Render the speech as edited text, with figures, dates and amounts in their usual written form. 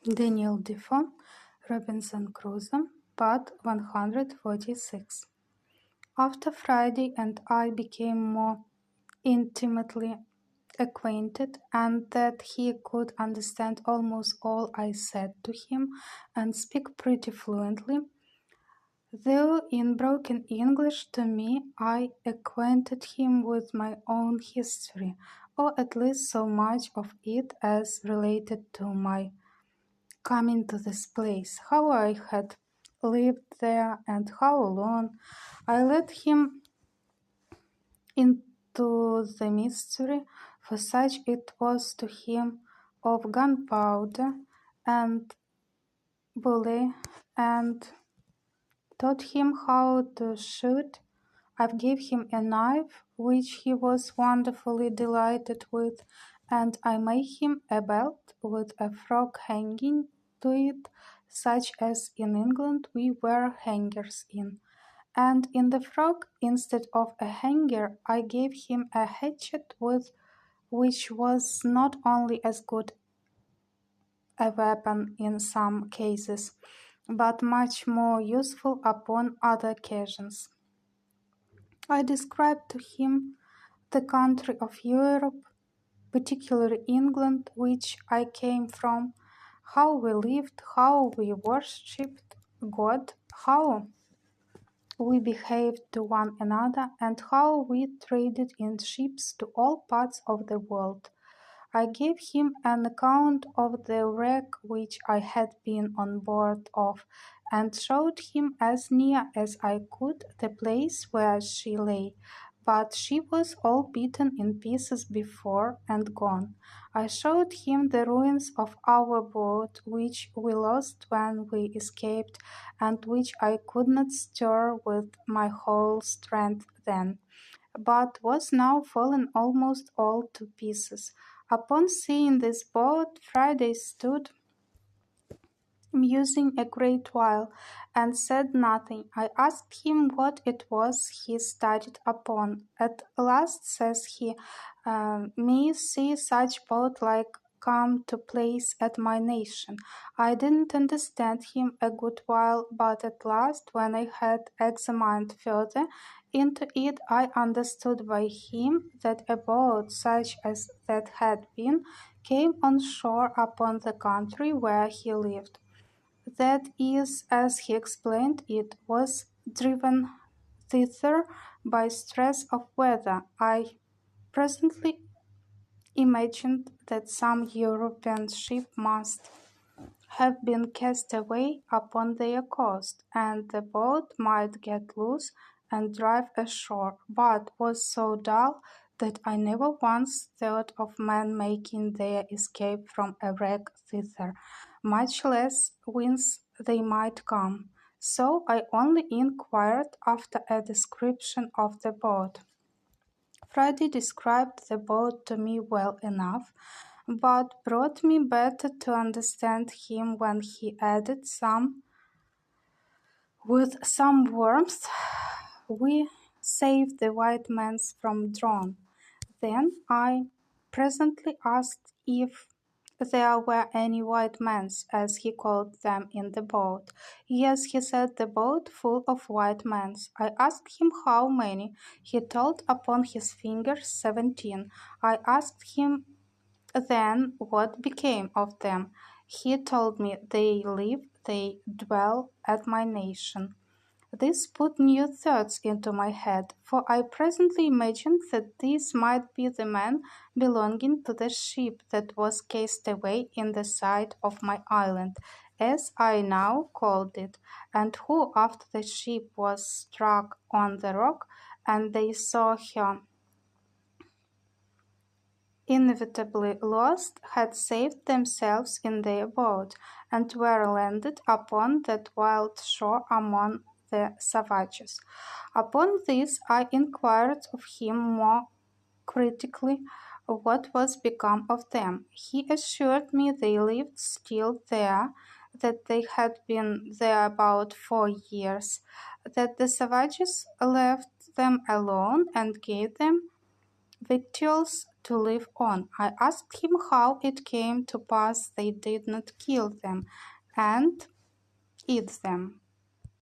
Daniel Defoe, Robinson Crusoe, Part 146. After Friday and I became more intimately acquainted, and that he could understand almost all I said to him and speak pretty fluently, though in broken English to me, I acquainted him with my own history, or at least so much of it as related to my coming to this place, how I had lived there, and how long. I led him into the mystery, for such it was to him, of gunpowder and bully, and taught him how to shoot. I gave him a knife, which he was wonderfully delighted with, and I made him a belt with a frog hanging to it, such as in England we wear hangers in. And in the frog, instead of a hanger, I gave him a hatchet, with which was not only as good a weapon in some cases, but much more useful upon other occasions. I described to him the country of Europe, particularly England, which I came from, how we lived, how we worshipped God, how we behaved to one another, and how we traded in ships to all parts of the world. I gave him an account of the wreck which I had been on board of, and showed him as near as I could the place where she lay, but she was all beaten in pieces before and gone. I showed him the ruins of our boat, which we lost when we escaped, and which I could not stir with my whole strength then, but was now fallen almost all to pieces. Upon seeing this boat, Friday stood musing a great while, and said nothing. I asked him what it was he studied upon. At last says he, me see such boat like come to place at my nation. I didn't understand him a good while, but at last, when I had examined further into it, I understood by him that a boat such as that had been came on shore upon the country where he lived. That is, as he explained it, was driven thither by stress of weather. I presently imagined that some European ship must have been cast away upon their coast, and the boat might get loose and drive ashore, but was so dull that I never once thought of men making their escape from a wreck thither, much less whence they might come. So I only inquired after a description of the boat. Friday described the boat to me well enough, but brought me better to understand him when he added with some warmth, we saved the white men from drown. Then I presently asked if there were any white men, as he called them, in the boat. Yes, he said, the boat full of white men. I asked him how many. He told upon his fingers 17. I asked him then what became of them. He told me they live, they dwell at my nation. This put new thoughts into my head, for I presently imagined that these might be the men belonging to the ship that was cast away in the side of my island, as I now called it, and who, after the ship was struck on the rock, and they saw her inevitably lost, had saved themselves in their boat, and were landed upon that wild shore among the savages. Upon this I inquired of him more critically what was become of them. He assured me they lived still there, that they had been there about 4 years, that the savages left them alone and gave them victuals to live on. I asked him how it came to pass they did not kill them and eat them.